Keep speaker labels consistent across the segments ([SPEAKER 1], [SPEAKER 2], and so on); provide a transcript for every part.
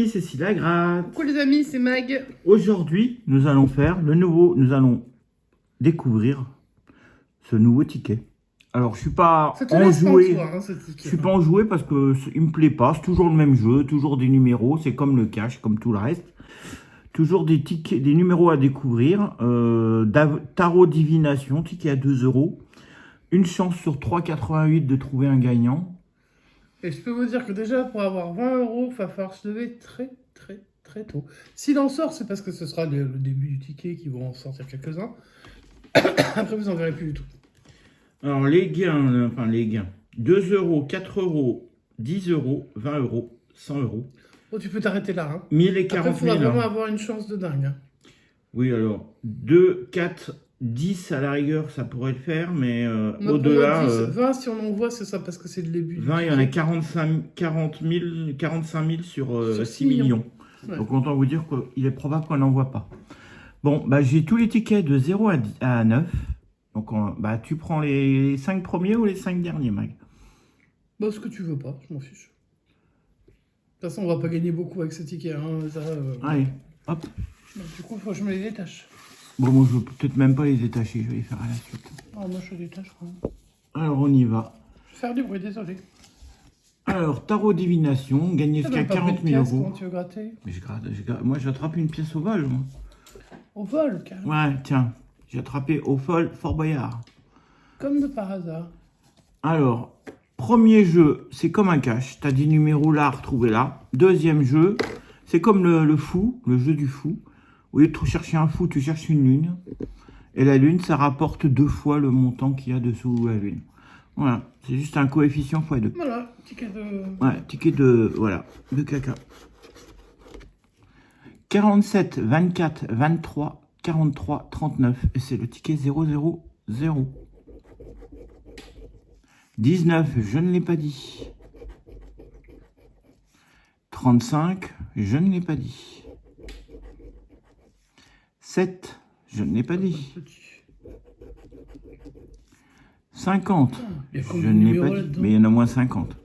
[SPEAKER 1] amis, c'est Scylla Gratte.
[SPEAKER 2] Coucou les amis, c'est Mag.
[SPEAKER 1] Aujourd'hui, nous allons découvrir ce nouveau ticket. Alors, je suis pas enjoué. Je suis pas enjoué parce que il me plaît pas. C'est toujours le même jeu, toujours des numéros. C'est comme le cash, comme tout le reste. Toujours des tickets, des numéros à découvrir. Tarot divination, ticket à 2 €. Une chance sur 3,88 de trouver un gagnant.
[SPEAKER 2] Et je peux vous dire que déjà, pour avoir 20 €, il va falloir se lever très tôt. S'il en sort, c'est parce que ce sera le début du ticket qui vont en sortir quelques-uns. Après, vous n'en verrez plus du tout.
[SPEAKER 1] Alors, les gains, 2 €, 4 €, 10 €, 20 €, 100 €.
[SPEAKER 2] Oh, tu peux t'arrêter là. Hein.
[SPEAKER 1] 1000 et 40 000.
[SPEAKER 2] Après, il faudra vraiment avoir une chance de dingue. Hein.
[SPEAKER 1] Oui, alors, 2, 4, 10 à la rigueur, ça pourrait le faire, mais
[SPEAKER 2] au-delà... 20, si on en voit, c'est ça, parce que c'est le début.
[SPEAKER 1] 20, il y en a 45 000 sur 6 millions. Ouais. Donc, autant vous dire qu'il est probable qu'on n'en voit pas. Bon, bah, j'ai tous les tickets de 0 à 9. Donc, bah, tu prends les 5 premiers ou les 5 derniers, Mag?
[SPEAKER 2] Bah, ce que tu veux pas, je m'en fiche. De toute façon, on va pas gagner beaucoup avec ce ticket. Hein, ça,
[SPEAKER 1] Allez, hop.
[SPEAKER 2] Du coup, il faut que je me les détache.
[SPEAKER 1] Bon, moi, je vais peut-être même pas les détacher. Je vais les faire à la suite.
[SPEAKER 2] Ah, moi, je les détache quand même.
[SPEAKER 1] Alors, on y va.
[SPEAKER 2] Je vais faire du bruit, désolé.
[SPEAKER 1] Alors, tarot divination, gagner jusqu'à 40 000 €.
[SPEAKER 2] Comment tu veux gratter?
[SPEAKER 1] Mais moi, j'attrape une pièce au vol. Moi.
[SPEAKER 2] Au vol, carrément.
[SPEAKER 1] Ouais, tiens. J'ai attrapé au vol Fort Boyard.
[SPEAKER 2] Comme de par hasard.
[SPEAKER 1] Alors, premier jeu, c'est comme un cash. Tu as des numéros là à retrouver là. Deuxième jeu, c'est comme le fou, le jeu du fou. Au lieu de chercher un fou, tu cherches une lune. Et la lune, ça rapporte 2 fois le montant qu'il y a dessous la lune. Voilà, c'est juste un coefficient x2.
[SPEAKER 2] Voilà, ticket de...
[SPEAKER 1] Ouais, ticket de... Voilà, de caca. 47, 24, 23, 43, 39. Et c'est le ticket 000. 19, je ne l'ai pas dit. 35, je ne l'ai pas dit. 7, je ne l'ai pas dit. 50, je ne l'ai pas dit, mais il y en a moins 50.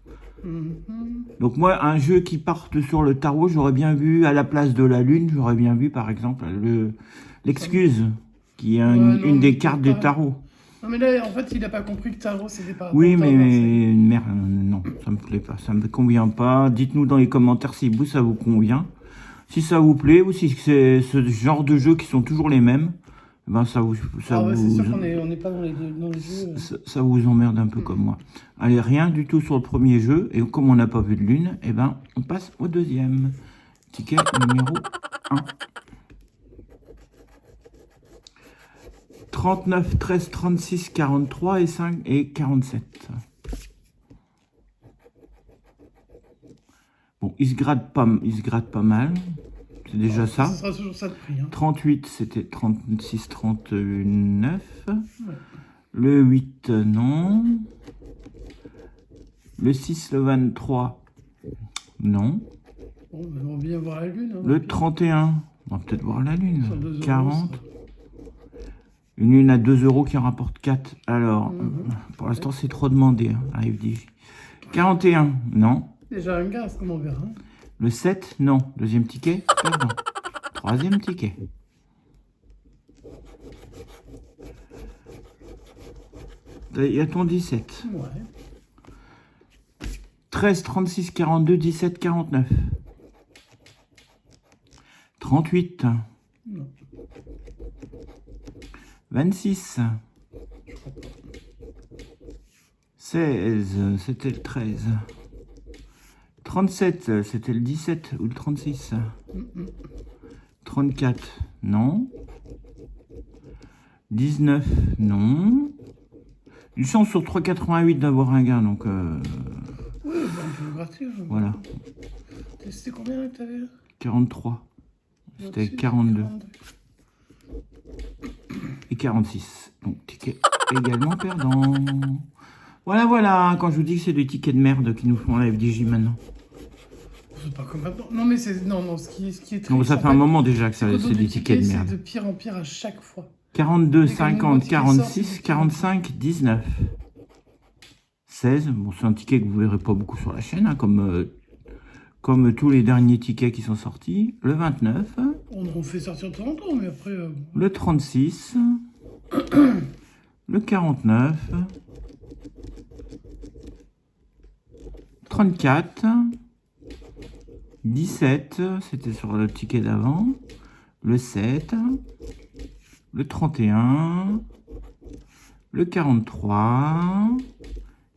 [SPEAKER 1] Donc moi, un jeu qui parte sur le tarot, j'aurais bien vu, à la place de la lune, j'aurais bien vu par exemple l'excuse, qui est une des cartes du tarot.
[SPEAKER 2] Non mais là, en fait, il n'a pas compris que tarot, c'était pas...
[SPEAKER 1] Oui, mais merde, non, ça me plaît pas, ça me convient pas. Dites-nous dans les commentaires si vous, ça vous convient. Si ça vous plaît, ou si c'est ce genre de jeux qui sont toujours les mêmes, ben ça vous...
[SPEAKER 2] c'est sûr qu'on n'est pas dans les jeux...
[SPEAKER 1] Ça vous emmerde un peu comme moi. Allez, rien du tout sur le premier jeu, et comme on n'a pas vu de lune, eh ben, on passe au deuxième. Ticket numéro 1. 39, 13, 36, 43 et 5 et 47. Bon, il se gratte pas mal. C'est déjà ça.
[SPEAKER 2] Ce sera toujours ça de prix. Hein.
[SPEAKER 1] 38, c'était 36, 39. Ouais. Le 8, non. Le 6, le 23, non.
[SPEAKER 2] Bon, ben on va bien voir la lune. Hein,
[SPEAKER 1] le 31, on va peut-être voir la lune. 40. Une lune à 2 € qui en rapporte 4. Alors, pour l'instant, c'est trop demandé, hein, à FDJ. 41, non.
[SPEAKER 2] Déjà un gaz, comment on verra. Hein.
[SPEAKER 1] Le 7, non. Deuxième ticket, pardon. Troisième ticket. Il y a ton 17.
[SPEAKER 2] Ouais.
[SPEAKER 1] 13, 36, 42, 17, 49. 38.
[SPEAKER 2] Non.
[SPEAKER 1] 26. 16, c'était le 13. 37, c'était le 17 ou le 36. 34, non. 19, non. Une chance sur 3,88 d'avoir un gain, donc...
[SPEAKER 2] Oui, on peut le gratter.
[SPEAKER 1] Voilà.
[SPEAKER 2] C'était combien que tu avais?
[SPEAKER 1] 43. C'était 42. Et 46. Donc, ticket également perdant. Voilà, quand je vous dis que c'est des tickets de merde qui nous font la FDJ maintenant.
[SPEAKER 2] C'est pas comme maintenant. Non, mais c'est... Non, ce qui est très...
[SPEAKER 1] Non, ça fait un moment déjà que c'est des tickets de merde.
[SPEAKER 2] C'est de pire en pire à chaque fois.
[SPEAKER 1] 42, 50, 46, 45, 19. 16. Bon, c'est un ticket que vous verrez pas beaucoup sur la chaîne, hein, comme tous les derniers tickets qui sont sortis. Le 29.
[SPEAKER 2] On fait sortir de temps en temps, mais après...
[SPEAKER 1] Le 36. Le 49. 34. 17. C'était sur le ticket d'avant. Le 7. Le 31. Le 43.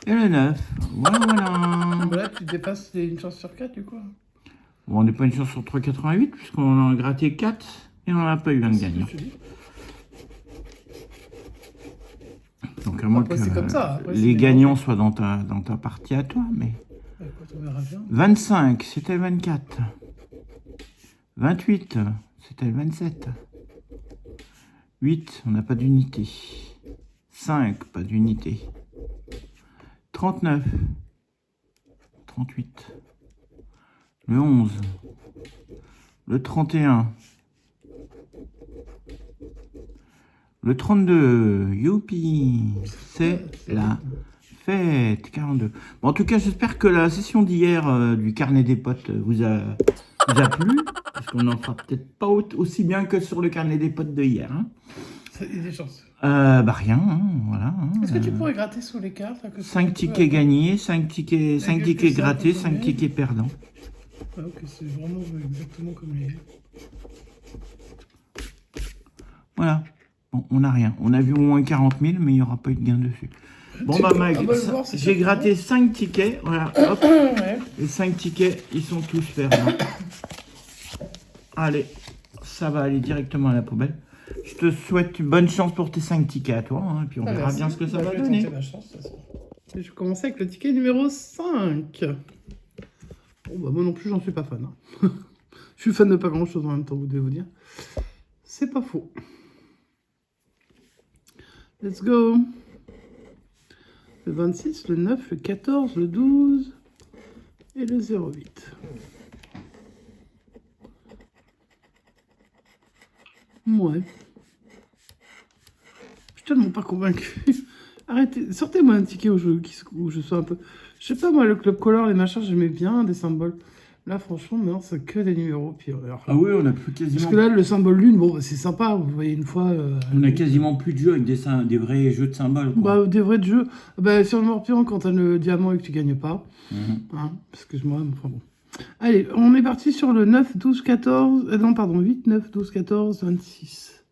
[SPEAKER 1] Et le 9. Voilà.
[SPEAKER 2] Voilà, tu dépasses une chance sur 4, du coup.
[SPEAKER 1] Bon, on n'est pas une chance sur 3,88 puisqu'on en a gratté 4 et on n'a pas eu un gagnant. Donc à moins
[SPEAKER 2] après,
[SPEAKER 1] que
[SPEAKER 2] comme ça. Après,
[SPEAKER 1] les gagnants soient dans ta partie à toi, mais...
[SPEAKER 2] Écoute, on verra bien.
[SPEAKER 1] 25, c'était le 24. 28, c'était le 27. 8, on n'a pas d'unité. 5, pas d'unité. 39. 38. Le 11. Le 31. Le 32. Youpi. C'est la fête. 42. Bon, en tout cas, j'espère que la session d'hier du carnet des potes vous a plu. Parce qu'on n'en fera peut-être pas aussi bien que sur le carnet des potes de hier. Hein.
[SPEAKER 2] Il y a des chances.
[SPEAKER 1] Bah rien, hein, voilà. Hein,
[SPEAKER 2] est-ce que tu pourrais gratter sous les cartes
[SPEAKER 1] 5 tickets gagnés, 5 tickets grattés, 5 tickets perdants.
[SPEAKER 2] Ah ok, c'est vraiment exactement comme les...
[SPEAKER 1] Voilà. Bon, on n'a rien. On a vu au moins 40 000, mais il n'y aura pas eu de gain dessus. Bon bah Mag, j'ai gratté 5 tickets. Voilà, hop.
[SPEAKER 2] Ouais.
[SPEAKER 1] Les 5 tickets, ils sont tous perdants. Allez, ça va aller directement à la poubelle. Je te souhaite une bonne chance pour tes 5 tickets à toi, hein, et puis on verra bien ce que ça va donner.
[SPEAKER 2] Je vais commencer avec le ticket numéro 5. Bon, bah, moi non plus, j'en suis pas fan. Hein. Je suis fan de pas grand chose en même temps, vous devez vous dire. C'est pas faux. Let's go. Le 26, le 9, le 14, le 12 et le 08. Ouais. Je suis tellement pas convaincu. Arrêtez, sortez-moi un ticket où je sois un peu... Je sais pas, moi, le club color, les machins, j'aimais bien des symboles. Là, franchement, maintenant, c'est que des numéros. Puis, alors,
[SPEAKER 1] ah oui, on a plus quasiment...
[SPEAKER 2] Parce que là, le symbole lune, bon, c'est sympa, vous voyez une fois...
[SPEAKER 1] on a quasiment plus de jeux avec des vrais jeux de symboles, quoi.
[SPEAKER 2] Bah, des vrais jeux. Bah, sur le morpion, quand t'as le diamant et que tu gagnes pas. Hein, excuse-moi, mais enfin bon. Allez, on est parti sur le 9, 12, 14... non, pardon, 8, 9, 12, 14, 26.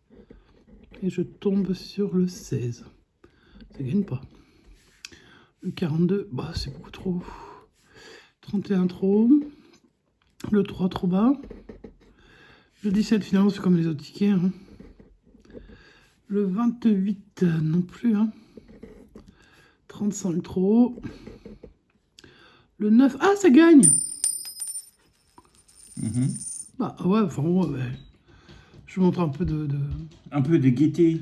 [SPEAKER 2] Et je tombe sur le 16. Ça gagne pas. Le 42, bah c'est beaucoup trop. 31 trop. Le 3 trop bas. Le 17 finalement c'est comme les autres tickets. Hein. Le 28 non plus. Hein. 35 trop. Le 9, ah ça gagne. Bah ouais, enfin ouais. Je montre un peu de...
[SPEAKER 1] Un peu de gaieté.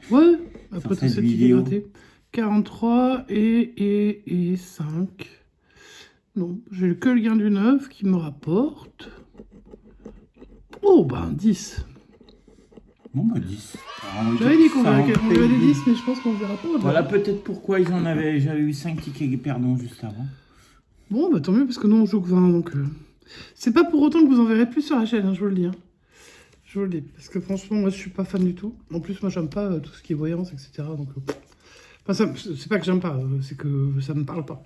[SPEAKER 2] Ouais, après tout cette idée gratté. 43 et 5. Non, j'ai que le gain du 9 qui me rapporte. Oh, ben 10.
[SPEAKER 1] Bon, bah 10.
[SPEAKER 2] J'avais dit qu'on verrait des 10, mais je pense qu'on verra pas.
[SPEAKER 1] Voilà peut-être pourquoi ils en avaient. J'avais eu 5 tickets perdants juste avant.
[SPEAKER 2] Bon, bah tant mieux, parce que nous on joue que 20, donc... C'est pas pour autant que vous en verrez plus sur la chaîne, hein, je vous le dis. Hein. Je vous le dis, parce que franchement, moi je suis pas fan du tout. En plus, moi j'aime pas tout ce qui est voyance, etc. Donc... Enfin, c'est pas que j'aime pas, c'est que ça me parle pas.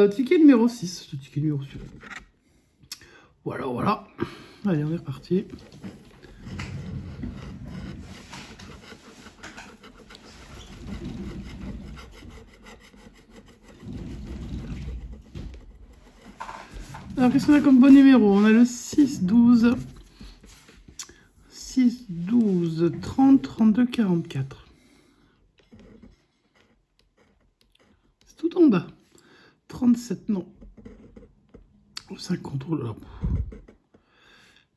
[SPEAKER 2] Ticket numéro 6, le ticket numéro 6. Voilà, voilà. Allez, on est reparti. Alors, qu'est-ce qu'on a comme bon numéro? On a le 6, 12. 6, 12, 30, 32, 44. C'est tout en bas. 37, non. 50, oh là là.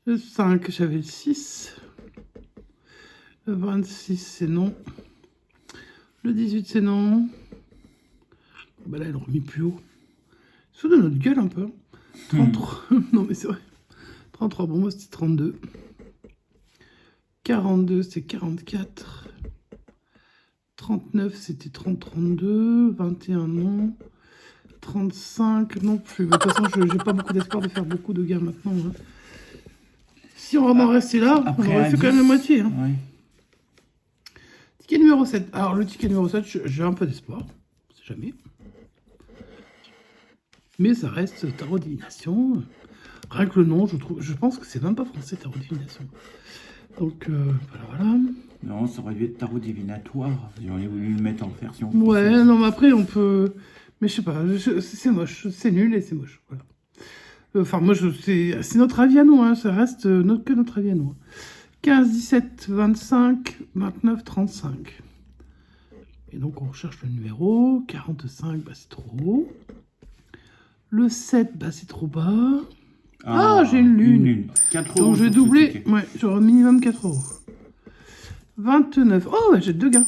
[SPEAKER 2] Le 5, j'avais le 6. Le 26, c'est non. Le 18, c'est non. Bah là, elle a remis plus haut. Sous de notre gueule un peu. 33, non mais c'est vrai. 33, bon moi c'était 32. 42, c'est 44. 39, c'était 30, 32. 21, non. 35 non plus. De toute façon, je n'ai pas beaucoup d'espoir de faire beaucoup de gains maintenant. Hein. Si on va m'en rester là, on aurait fait quand même la moitié. Hein.
[SPEAKER 1] Ouais.
[SPEAKER 2] Ticket numéro 7. Alors, le ticket numéro 7, j'ai un peu d'espoir. On sait jamais. Mais ça reste tarot divination. Rien que le nom, je pense que c'est même pas français, tarot divination. Donc, voilà.
[SPEAKER 1] Non, ça aurait dû être tarot divinatoire. J'en ai voulu le mettre en version.
[SPEAKER 2] Ouais, non, mais après, on peut. Mais je sais pas, c'est moche. C'est nul et c'est moche. Voilà. Enfin, moi, c'est notre avis à nous. Hein, ça reste que notre avis à nous. 15, 17, 25, 29, 35. Et donc, on recherche le numéro. 45, bah, c'est trop haut. Le 7, bah, c'est trop bas. Ah, j'ai une lune.
[SPEAKER 1] 4
[SPEAKER 2] donc, je vais doubler. Ouais, j'aurai minimum 4 euros. 29. Oh, bah, j'ai 2 gains.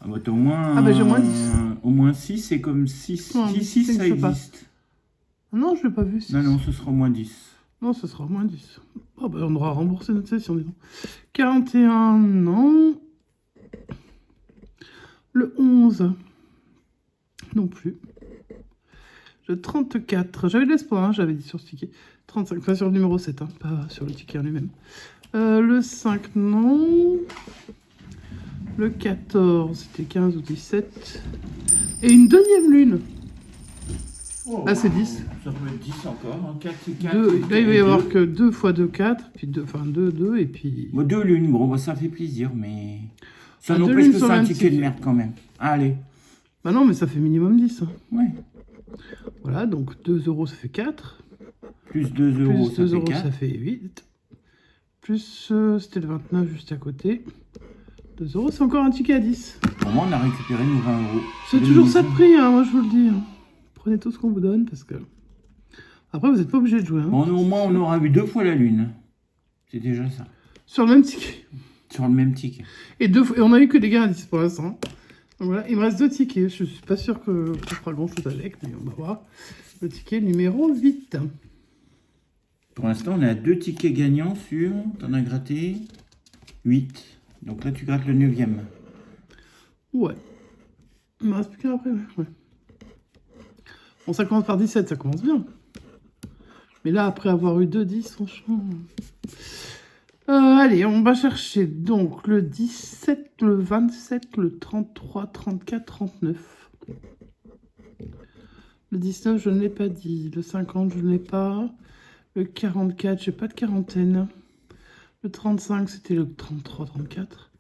[SPEAKER 1] Ah, bah, t'as au moins.
[SPEAKER 2] Ah, bah, j'ai au moins 10.
[SPEAKER 1] Au moins 6, c'est comme 6.
[SPEAKER 2] Non,
[SPEAKER 1] 6, ça existe.
[SPEAKER 2] Non, je l'ai pas vu. 6.
[SPEAKER 1] Non, ce sera au moins 10.
[SPEAKER 2] Non, ce sera au moins 10. Oh, bah, on aura remboursé notre session, disons. 41, non. Le 11, non plus. Le 34, j'avais de l'espoir, hein, j'avais dit sur ce ticket. 35, pas sur le numéro 7, hein, pas sur le ticket en lui-même. Le 5, non. Le 14, c'était 15 ou 17. Et une deuxième lune.
[SPEAKER 1] Oh,
[SPEAKER 2] ah, c'est 10.
[SPEAKER 1] Ça peut être 10 encore. 4 et 4.
[SPEAKER 2] Là, il va y avoir que 2 fois 2, 4. Puis 2, enfin 2, 2, et puis...
[SPEAKER 1] Bon, 2 lunes, bon, bah, ça fait plaisir, mais... Ça
[SPEAKER 2] Ah,
[SPEAKER 1] n'empêche que c'est un ticket de merde quand même. Allez.
[SPEAKER 2] Bah non, mais ça fait minimum 10. Hein.
[SPEAKER 1] Ouais.
[SPEAKER 2] Voilà, donc 2 euros, ça fait 4.
[SPEAKER 1] Plus 2 euros,
[SPEAKER 2] plus 2
[SPEAKER 1] ça
[SPEAKER 2] euros,
[SPEAKER 1] fait 4.
[SPEAKER 2] ça fait 8. Plus, c'était le 29 juste à côté. 2 euros, c'est encore un ticket à 10.
[SPEAKER 1] Pour moi, on a récupéré nos 20 euros.
[SPEAKER 2] C'est toujours ça de prix, hein, moi je vous le dis. Hein. Prenez tout ce qu'on vous donne, parce que... Après, vous n'êtes pas obligé de jouer. Hein.
[SPEAKER 1] Bon, au moins, on aura eu 2 fois la lune. C'est déjà ça.
[SPEAKER 2] Sur le même ticket.
[SPEAKER 1] Sur le même ticket.
[SPEAKER 2] Et on a eu que des gains à 10 pour l'instant. Donc voilà, il me reste 2 tickets. Je suis pas sûr que je fera grand-chose avec, mais on va voir. Le ticket numéro 8.
[SPEAKER 1] Pour l'instant, on a 2 tickets gagnants sur... T'en as gratté 8. Donc là, tu grattes le 9e.
[SPEAKER 2] Ouais. Il me reste plus qu'un après, ouais. Bon, ça commence par 17, ça commence bien. Mais là, après avoir eu 2 10, franchement... allez, on va chercher donc le 17, le 27, le 33, 34, 39. Le 19, je ne l'ai pas dit. Le 50, je ne l'ai pas. Le 44, j'ai pas de quarantaine. Le 35, c'était le 33, 34.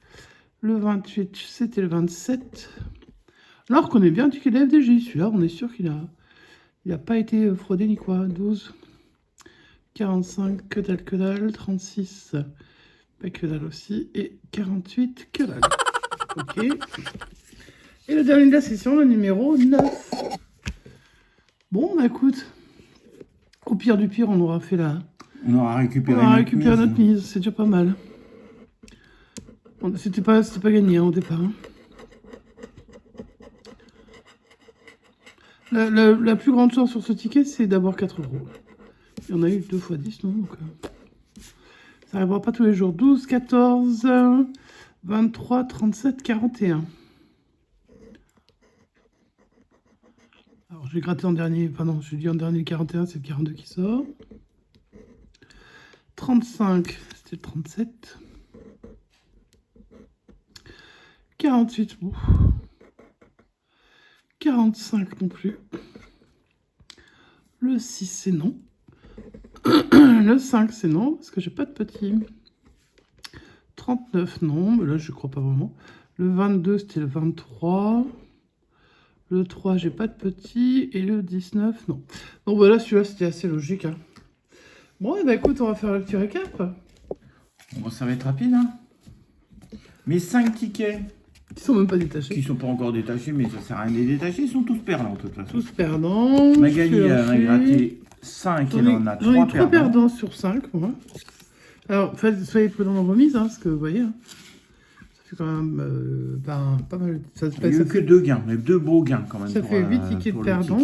[SPEAKER 2] Le 28, c'était le 27. Là, on reconnaît bien le ticket de la FDJ. Celui-là, on est sûr qu'il a pas été fraudé ni quoi. 12, 45, que dalle. 36, pas que dalle aussi. Et 48, que dalle. Ok. Et le dernier de la session, le numéro 9. Bon, bah écoute. Au pire du pire, on aura fait la...
[SPEAKER 1] On aura récupéré
[SPEAKER 2] notre mise. C'est déjà pas mal. C'était pas gagné hein, au départ. Hein. La plus grande chance sur ce ticket, c'est d'avoir 4 euros. Il y en a eu 2 fois 10, non donc, ça n'arrivera pas tous les jours. 12, 14, 23, 37, 41. Alors, j'ai gratté en dernier. Enfin non, j'ai dit en dernier 41, c'est le 42 qui sort. 35, c'était le 37. 48, ouf. 45 non plus. Le 6, c'est non. Le 5, c'est non, parce que j'ai pas de petit. 39, non, mais là, je crois pas vraiment. Le 22, c'était le 23. Le 3, j'ai pas de petit. Et le 19, non. Donc voilà, celui-là, c'était assez logique. Hein. Bon, et bah écoute, on va faire le petit récap.
[SPEAKER 1] Bon, ça va être rapide, hein. Mes 5 tickets...
[SPEAKER 2] Qui sont même pas détachés.
[SPEAKER 1] Qui sont pas encore détachés, mais ça sert à rien de les détacher, ils sont tous perdants, de toute façon.
[SPEAKER 2] Tous perdants.
[SPEAKER 1] Magali, elle a gratté 5, elle en a 3 perdants.
[SPEAKER 2] J'en ai 3 perdants sur 5, moi. Alors, soyez prudents dans vos mises, hein, parce que vous voyez, hein, ça fait quand même pas mal.
[SPEAKER 1] Il n'y a eu que 2 gains, mais 2 beaux gains quand même.
[SPEAKER 2] Ça fait 8 tickets de perdants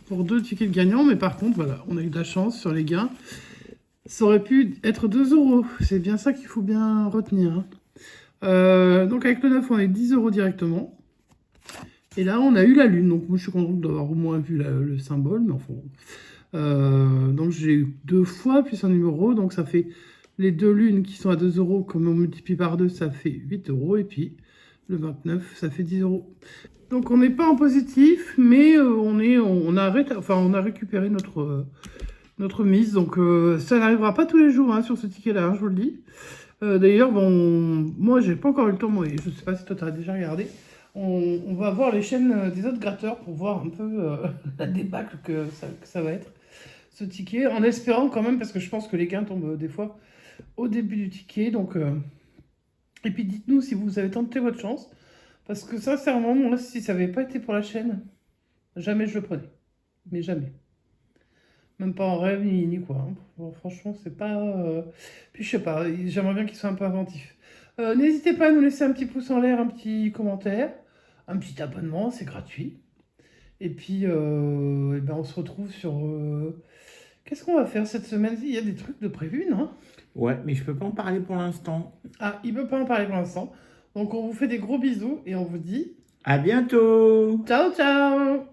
[SPEAKER 2] pour 2 tickets de gagnants, mais par contre, voilà, on a eu de la chance sur les gains. Ça aurait pu être 2 euros, c'est bien ça qu'il faut bien retenir. Hein. Donc avec le 9, on a 10 euros directement. Et là, on a eu la lune. Donc, moi, je suis contente d'avoir au moins vu le symbole. Mais enfin, donc, j'ai eu 2 fois, plus un numéro. Donc, ça fait les 2 lunes qui sont à 2 €. Comme on multiplie par 2, ça fait 8 €. Et puis, le 29, ça fait 10 €. Donc, on n'est pas en positif, mais on a récupéré notre mise. Donc, ça n'arrivera pas tous les jours sur ce ticket-là, je vous le dis. D'ailleurs, bon, moi, j'ai pas encore eu le temps, moi, et je sais pas si toi, tu as déjà regardé. On va voir les chaînes des autres gratteurs pour voir un peu la débâcle que ça va être, ce ticket, en espérant quand même, parce que je pense que les gains tombent des fois au début du ticket. Donc, et puis, dites-nous si vous avez tenté votre chance, parce que sincèrement, moi, si ça n'avait pas été pour la chaîne, jamais je le prenais. Mais jamais. Même pas en rêve ni quoi. Bon, franchement, c'est pas. Puis je sais pas, j'aimerais bien qu'il soit un peu inventif. N'hésitez pas à nous laisser un petit pouce en l'air, un petit commentaire, un petit abonnement, c'est gratuit. Et puis, eh ben, on se retrouve sur. Qu'est-ce qu'on va faire cette semaine? Il y a des trucs de prévus, non?
[SPEAKER 1] Ouais, mais je peux pas en parler pour l'instant.
[SPEAKER 2] Ah, il peut pas en parler pour l'instant. Donc, on vous fait des gros bisous et on vous dit.
[SPEAKER 1] À bientôt!
[SPEAKER 2] Ciao, ciao!